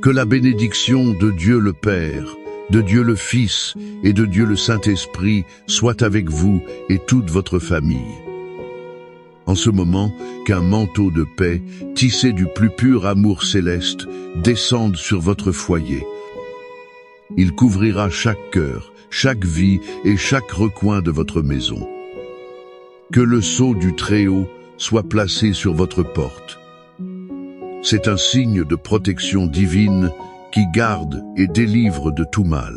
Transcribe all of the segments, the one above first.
Que la bénédiction de Dieu le Père, de Dieu le Fils et de Dieu le Saint-Esprit soit avec vous et toute votre famille. En ce moment, qu'un manteau de paix, tissé du plus pur amour céleste, descende sur votre foyer. Il couvrira chaque cœur, chaque vie et chaque recoin de votre maison. Que le sceau du Très-Haut soit placé sur votre porte. C'est un signe de protection divine qui garde et délivre de tout mal.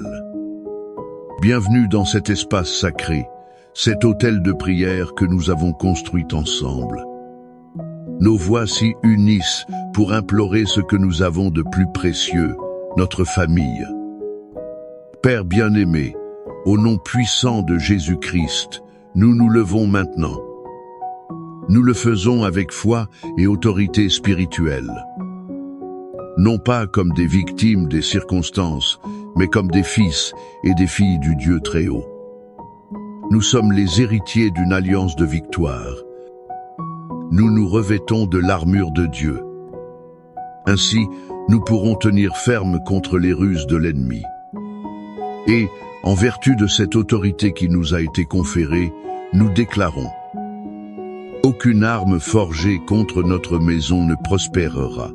Bienvenue dans cet espace sacré, cet autel de prière que nous avons construit ensemble. Nos voix s'y unissent pour implorer ce que nous avons de plus précieux, notre famille. Père bien-aimé, au nom puissant de Jésus-Christ, nous nous levons maintenant. Nous le faisons avec foi et autorité spirituelle. Non pas comme des victimes des circonstances, mais comme des fils et des filles du Dieu Très-Haut. Nous sommes les héritiers d'une alliance de victoire. Nous nous revêtons de l'armure de Dieu. Ainsi, nous pourrons tenir ferme contre les ruses de l'ennemi. Et, en vertu de cette autorité qui nous a été conférée, nous déclarons: aucune arme forgée contre notre maison ne prospérera.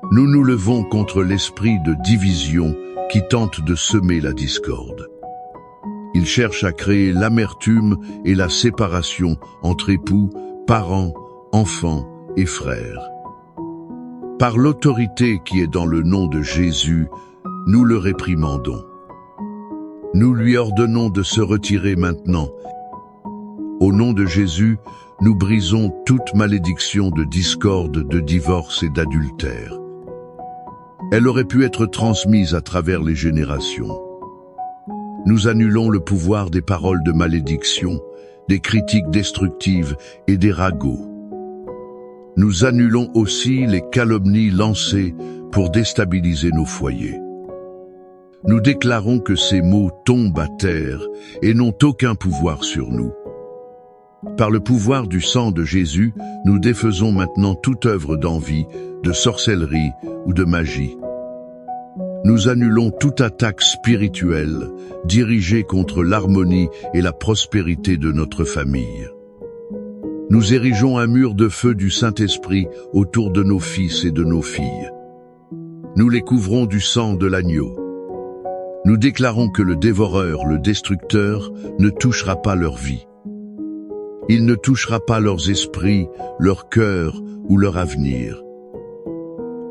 Nous nous levons contre l'esprit de division qui tente de semer la discorde. Il cherche à créer l'amertume et la séparation entre époux, parents, enfants et frères. Par l'autorité qui est dans le nom de Jésus, nous le réprimandons. Nous lui ordonnons de se retirer maintenant. Au nom de Jésus, nous brisons toute malédiction de discorde, de divorce et d'adultère. Elle aurait pu être transmise à travers les générations. Nous annulons le pouvoir des paroles de malédiction, des critiques destructives et des ragots. Nous annulons aussi les calomnies lancées pour déstabiliser nos foyers. Nous déclarons que ces mots tombent à terre et n'ont aucun pouvoir sur nous. Par le pouvoir du sang de Jésus, nous défaisons maintenant toute œuvre d'envie, de sorcellerie ou de magie. Nous annulons toute attaque spirituelle dirigée contre l'harmonie et la prospérité de notre famille. Nous érigeons un mur de feu du Saint-Esprit autour de nos fils et de nos filles. Nous les couvrons du sang de l'agneau. Nous déclarons que le dévoreur, le destructeur, ne touchera pas leur vie. Il ne touchera pas leurs esprits, leur cœur ou leur avenir.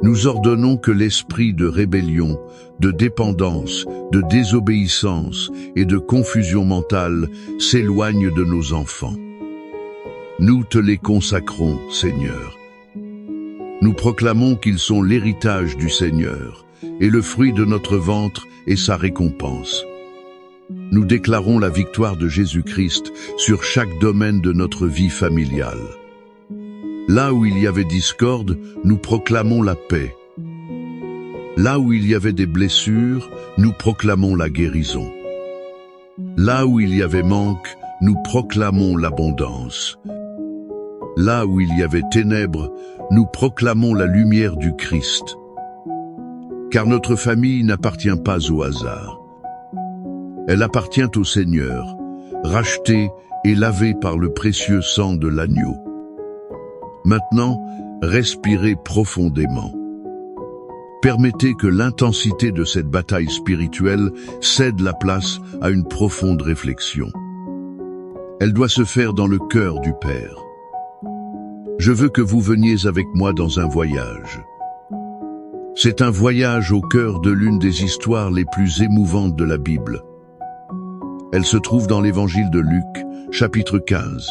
Nous ordonnons que l'esprit de rébellion, de dépendance, de désobéissance et de confusion mentale s'éloigne de nos enfants. Nous te les consacrons, Seigneur. Nous proclamons qu'ils sont l'héritage du Seigneur, et le fruit de notre ventre est sa récompense. Nous déclarons la victoire de Jésus-Christ sur chaque domaine de notre vie familiale. Là où il y avait discorde, nous proclamons la paix. Là où il y avait des blessures, nous proclamons la guérison. Là où il y avait manque, nous proclamons l'abondance. Là où il y avait ténèbres, nous proclamons la lumière du Christ. Car notre famille n'appartient pas au hasard. Elle appartient au Seigneur, rachetée et lavée par le précieux sang de l'agneau. Maintenant, respirez profondément. Permettez que l'intensité de cette bataille spirituelle cède la place à une profonde réflexion. Elle doit se faire dans le cœur du Père. Je veux que vous veniez avec moi dans un voyage. C'est un voyage au cœur de l'une des histoires les plus émouvantes de la Bible. Elle se trouve dans l'évangile de Luc, chapitre 15.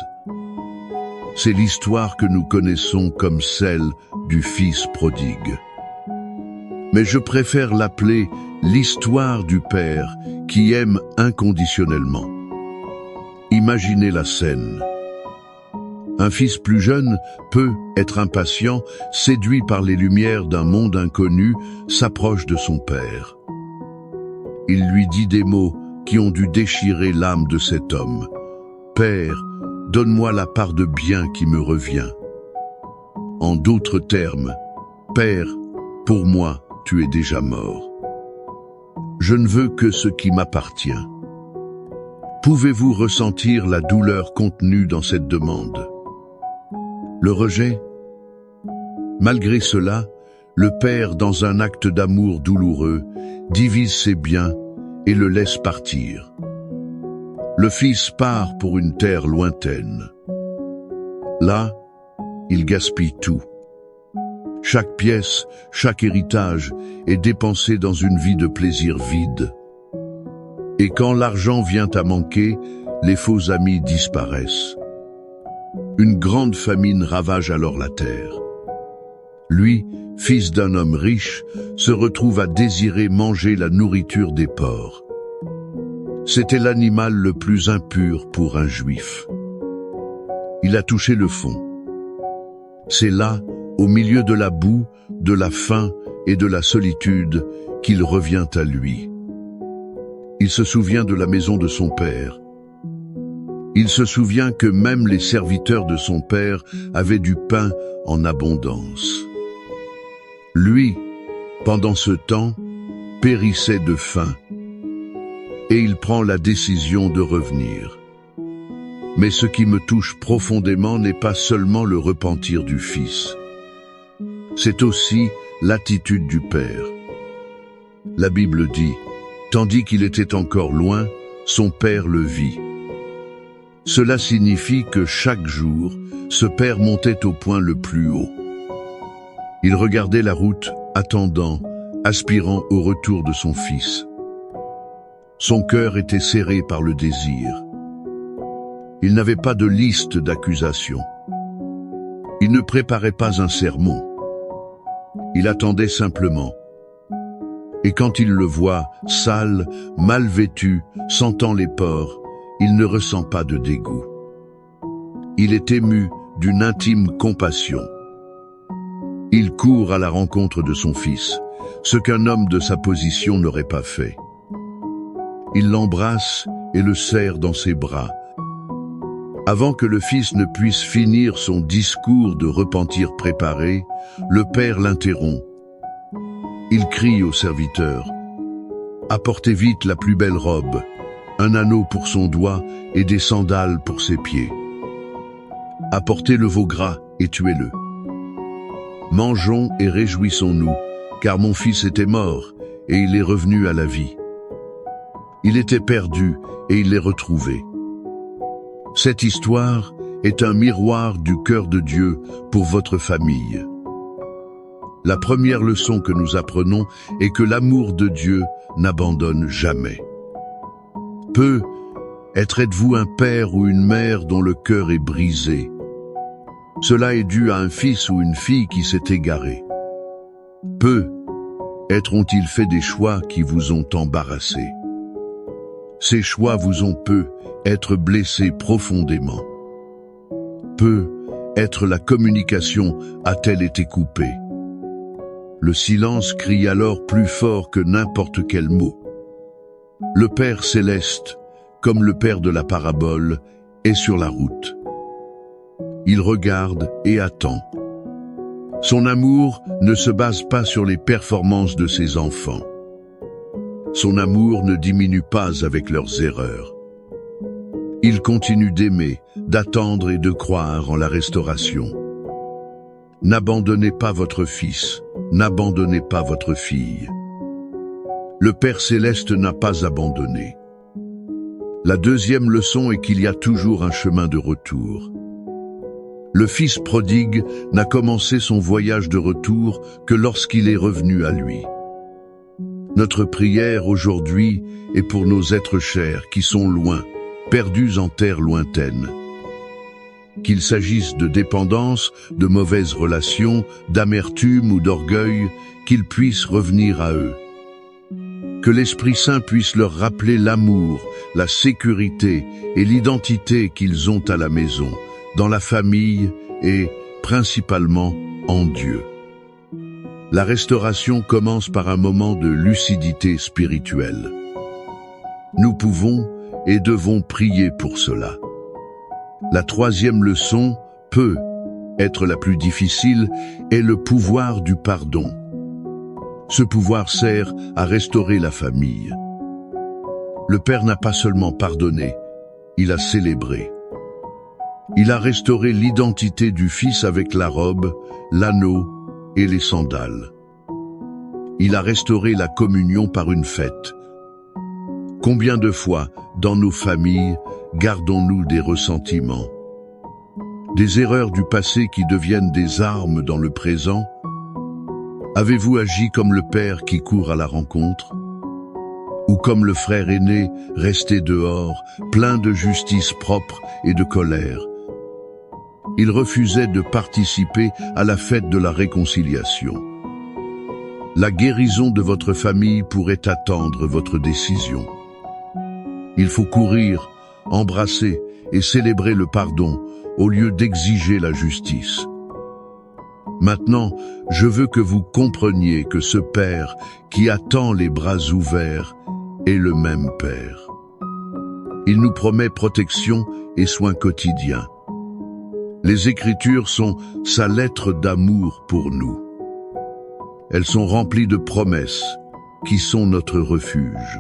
C'est l'histoire que nous connaissons comme celle du Fils prodigue. Mais je préfère l'appeler l'histoire du Père qui aime inconditionnellement. Imaginez la scène. Un fils plus jeune, peut être impatient, séduit par les lumières d'un monde inconnu, s'approche de son père. Il lui dit des mots qui ont dû déchirer l'âme de cet homme. « Père, donne-moi la part de bien qui me revient. » En d'autres termes, « Père, pour moi, tu es déjà mort. Je ne veux que ce qui m'appartient. Pouvez-vous ressentir la douleur contenue dans cette demande? Le rejet? Malgré cela, le père, dans un acte d'amour douloureux, divise ses biens et le laisse partir. Le fils part pour une terre lointaine. Là, il gaspille tout. Chaque pièce, chaque héritage est dépensé dans une vie de plaisir vide. Et quand l'argent vient à manquer, les faux amis disparaissent. Une grande famine ravage alors la terre. Lui, fils d'un homme riche, se retrouve à désirer manger la nourriture des porcs. C'était l'animal le plus impur pour un juif. Il a touché le fond. C'est là, au milieu de la boue, de la faim et de la solitude, qu'il revient à lui. Il se souvient de la maison de son père. Il se souvient que même les serviteurs de son père avaient du pain en abondance. Lui, pendant ce temps, périssait de faim. Et il prend la décision de revenir. Mais ce qui me touche profondément n'est pas seulement le repentir du fils. C'est aussi l'attitude du père. La Bible dit, tandis qu'il était encore loin, son père le vit. Cela signifie que chaque jour, ce père montait au point le plus haut. Il regardait la route, attendant, aspirant au retour de son fils. Son cœur était serré par le désir. Il n'avait pas de liste d'accusations. Il ne préparait pas un sermon. Il attendait simplement. Et quand il le voit, sale, mal vêtu, sentant les porcs, il ne ressent pas de dégoût. Il est ému d'une intime compassion. Il court à la rencontre de son fils, ce qu'un homme de sa position n'aurait pas fait. Il l'embrasse et le serre dans ses bras. Avant que le fils ne puisse finir son discours de repentir préparé, le père l'interrompt. Il crie au serviteur, « Apportez vite la plus belle robe, un anneau pour son doigt et des sandales pour ses pieds. Apportez le veau gras et tuez-le. Mangeons et réjouissons-nous, car mon fils était mort et il est revenu à la vie. Il était perdu et il l'est retrouvé. » Cette histoire est un miroir du cœur de Dieu pour votre famille. La première leçon que nous apprenons est que l'amour de Dieu n'abandonne jamais. Êtes-vous un père ou une mère dont le cœur est brisé? Cela est dû à un fils ou une fille qui s'est égaré. Ont-ils fait des choix qui vous ont embarrassé? Ces choix vous ont être blessés profondément. La communication a-t-elle été coupée? Le silence crie alors plus fort que n'importe quel mot. Le Père céleste, comme le Père de la parabole, est sur la route. Il regarde et attend. Son amour ne se base pas sur les performances de ses enfants. Son amour ne diminue pas avec leurs erreurs. Il continue d'aimer, d'attendre et de croire en la restauration. N'abandonnez pas votre fils, n'abandonnez pas votre fille. Le Père céleste n'a pas abandonné. La deuxième leçon est qu'il y a toujours un chemin de retour. Le fils prodigue n'a commencé son voyage de retour que lorsqu'il est revenu à lui. Notre prière aujourd'hui est pour nos êtres chers qui sont loin, perdus en terre lointaine. Qu'il s'agisse de dépendance, de mauvaises relations, d'amertume ou d'orgueil, qu'ils puissent revenir à eux. Que l'Esprit Saint puisse leur rappeler l'amour, la sécurité et l'identité qu'ils ont à la maison, dans la famille et, principalement, en Dieu. La restauration commence par un moment de lucidité spirituelle. Nous pouvons et devons prier pour cela. La troisième leçon, être la plus difficile, est le pouvoir du pardon. Ce pouvoir sert à restaurer la famille. Le Père n'a pas seulement pardonné, il a célébré. Il a restauré l'identité du Fils avec la robe, l'anneau et les sandales. Il a restauré la communion par une fête. Combien de fois, dans nos familles, gardons-nous des ressentiments, des erreurs du passé qui deviennent des armes dans le présent? Avez-vous agi comme le père qui court à la rencontre? Ou comme le frère aîné resté dehors, plein de justice propre et de colère? Il refusait de participer à la fête de la réconciliation. La guérison de votre famille pourrait attendre votre décision. Il faut courir, embrasser et célébrer le pardon au lieu d'exiger la justice. Maintenant, je veux que vous compreniez que ce Père qui attend les bras ouverts est le même Père. Il nous promet protection et soins quotidiens. Les Écritures sont sa lettre d'amour pour nous. Elles sont remplies de promesses qui sont notre refuge.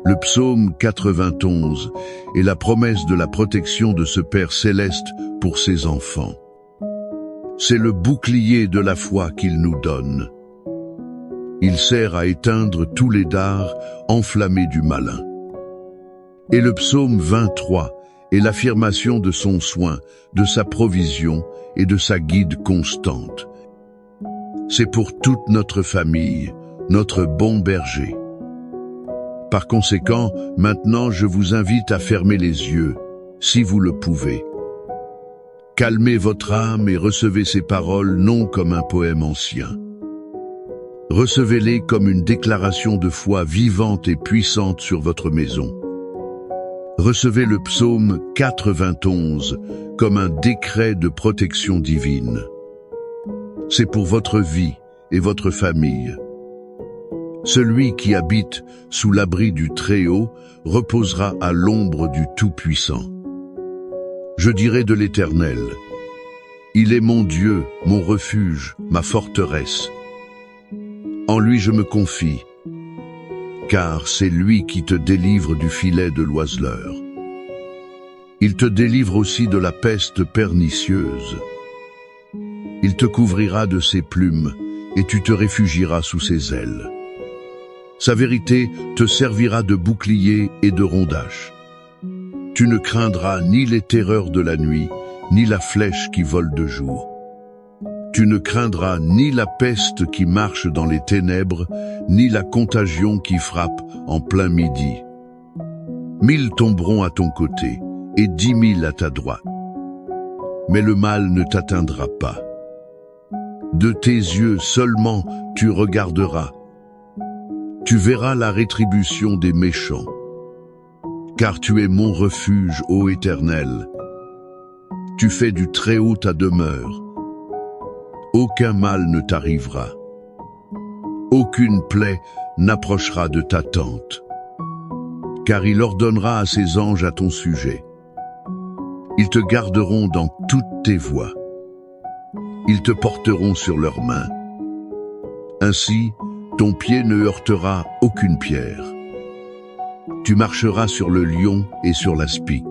Le psaume 91 est la promesse de la protection de ce Père céleste pour ses enfants. C'est le bouclier de la foi qu'il nous donne. Il sert à éteindre tous les dards enflammés du malin. Et le psaume 23 est l'affirmation de son soin, de sa provision et de sa guide constante. C'est pour toute notre famille, notre bon berger. Par conséquent, maintenant je vous invite à fermer les yeux, si vous le pouvez. Calmez votre âme et recevez ces paroles non comme un poème ancien. Recevez-les comme une déclaration de foi vivante et puissante sur votre maison. Recevez le psaume 91 comme un décret de protection divine. C'est pour votre vie et votre famille. Celui qui habite sous l'abri du Très-Haut reposera à l'ombre du Tout-Puissant. Je dirai de l'Éternel: il est mon Dieu, mon refuge, ma forteresse. En lui je me confie, car c'est lui qui te délivre du filet de l'oiseleur. Il te délivre aussi de la peste pernicieuse. Il te couvrira de ses plumes, et tu te réfugieras sous ses ailes. Sa vérité te servira de bouclier et de rondache. Tu ne craindras ni les terreurs de la nuit, ni la flèche qui vole de jour. Tu ne craindras ni la peste qui marche dans les ténèbres, ni la contagion qui frappe en plein midi. 1000 tomberont à ton côté, et 10 000 à ta droite. Mais le mal ne t'atteindra pas. De tes yeux seulement tu regarderas. Tu verras la rétribution des méchants. Car tu es mon refuge, ô Éternel. Tu fais du Très-Haut ta demeure. Aucun mal ne t'arrivera. Aucune plaie n'approchera de ta tente. Car il ordonnera à ses anges à ton sujet. Ils te garderont dans toutes tes voies. Ils te porteront sur leurs mains. Ainsi, ton pied ne heurtera aucune pierre. Tu marcheras sur le lion et sur l'aspic.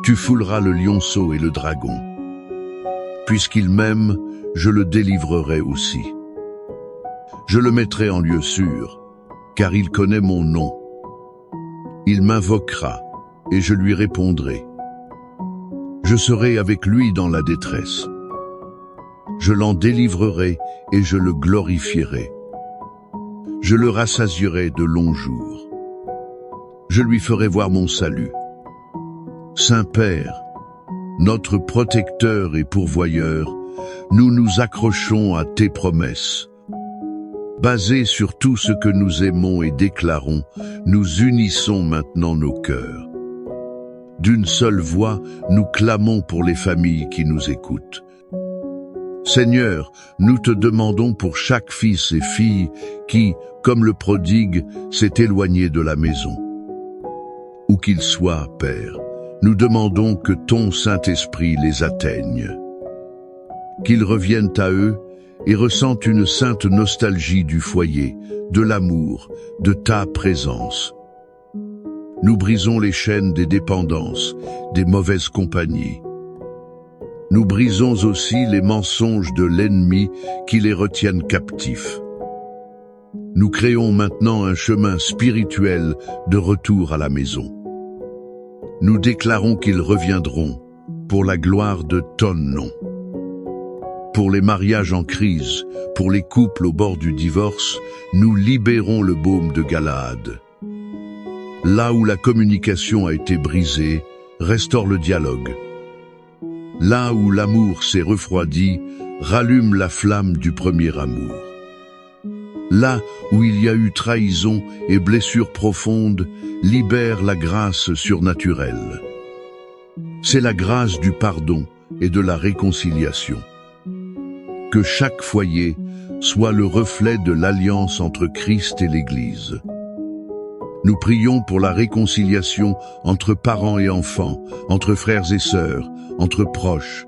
Tu fouleras le lionceau et le dragon. Puisqu'il m'aime, je le délivrerai aussi. Je le mettrai en lieu sûr, car il connaît mon nom. Il m'invoquera, et je lui répondrai. Je serai avec lui dans la détresse. Je l'en délivrerai et je le glorifierai. Je le rassasierai de longs jours. Je lui ferai voir mon salut. Saint-Père, notre protecteur et pourvoyeur, nous nous accrochons à tes promesses. Basés sur tout ce que nous aimons et déclarons, nous unissons maintenant nos cœurs. D'une seule voix, nous clamons pour les familles qui nous écoutent. Seigneur, nous te demandons pour chaque fils et fille qui, comme le prodigue, s'est éloigné de la maison. Où qu'il soit, Père, nous demandons que ton Saint-Esprit les atteigne. Qu'ils reviennent à eux, et ressentent une sainte nostalgie du foyer, de l'amour, de ta présence. Nous brisons les chaînes des dépendances, des mauvaises compagnies. Nous brisons aussi les mensonges de l'ennemi qui les retiennent captifs. Nous créons maintenant un chemin spirituel de retour à la maison. Nous déclarons qu'ils reviendront pour la gloire de ton nom. Pour les mariages en crise, pour les couples au bord du divorce, nous libérons le baume de Galaad. Là où la communication a été brisée, restaure le dialogue. Là où l'amour s'est refroidi, rallume la flamme du premier amour. Là où il y a eu trahison et blessures profondes, libère la grâce surnaturelle. C'est la grâce du pardon et de la réconciliation. Que chaque foyer soit le reflet de l'alliance entre Christ et l'Église. Nous prions pour la réconciliation entre parents et enfants, entre frères et sœurs, entre proches.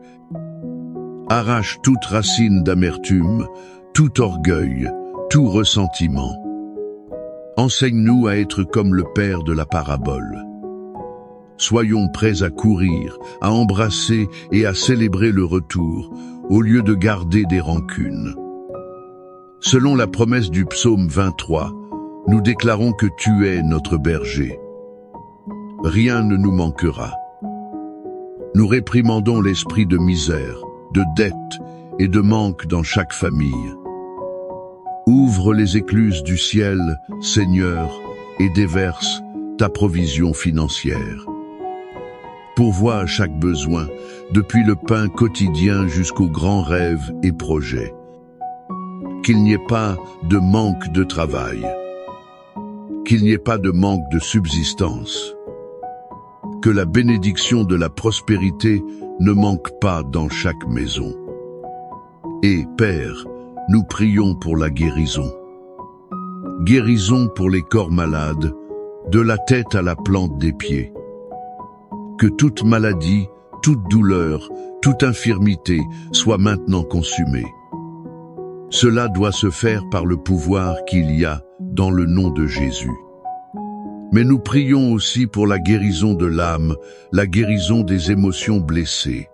Arrache toute racine d'amertume, tout orgueil, tout ressentiment. Enseigne-nous à être comme le Père de la parabole. Soyons prêts à courir, à embrasser et à célébrer le retour, au lieu de garder des rancunes. Selon la promesse du psaume 23, nous déclarons que tu es notre berger. Rien ne nous manquera. Nous réprimandons l'esprit de misère, de dette et de manque dans chaque famille. Ouvre les écluses du ciel, Seigneur, et déverse ta provision financière. Pourvois à chaque besoin, depuis le pain quotidien jusqu'aux grands rêves et projets. Qu'il n'y ait pas de manque de travail. Qu'il n'y ait pas de manque de subsistance. Que la bénédiction de la prospérité ne manque pas dans chaque maison. Et, Père, nous prions pour la guérison. Guérison pour les corps malades, de la tête à la plante des pieds. Que toute maladie, toute douleur, toute infirmité soit maintenant consumée. Cela doit se faire par le pouvoir qu'il y a dans le nom de Jésus. Mais nous prions aussi pour la guérison de l'âme, la guérison des émotions blessées.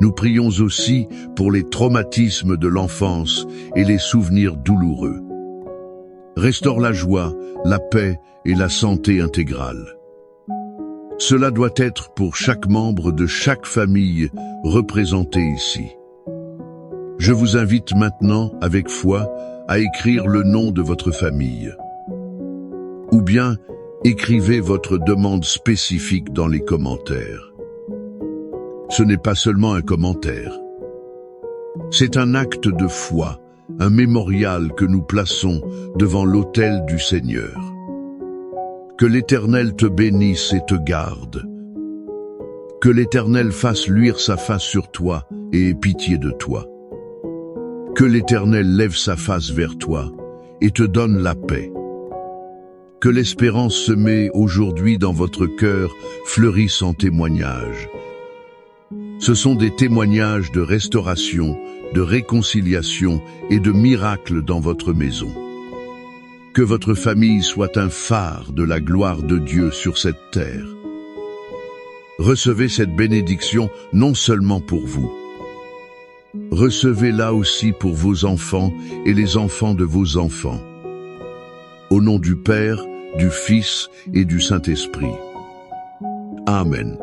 Nous prions aussi pour les traumatismes de l'enfance et les souvenirs douloureux. Restaure la joie, la paix et la santé intégrale. Cela doit être pour chaque membre de chaque famille représenté ici. Je vous invite maintenant, avec foi, à écrire le nom de votre famille. Ou bien, écrivez votre demande spécifique dans les commentaires. Ce n'est pas seulement un commentaire. C'est un acte de foi, un mémorial que nous plaçons devant l'autel du Seigneur. Que l'Éternel te bénisse et te garde. Que l'Éternel fasse luire sa face sur toi et ait pitié de toi. Que l'Éternel lève sa face vers toi et te donne la paix. Que l'espérance semée aujourd'hui dans votre cœur fleurisse en témoignages. Ce sont des témoignages de restauration, de réconciliation et de miracles dans votre maison. Que votre famille soit un phare de la gloire de Dieu sur cette terre. Recevez cette bénédiction non seulement pour vous. Recevez-la aussi pour vos enfants et les enfants de vos enfants. Au nom du Père, du Fils et du Saint-Esprit. Amen.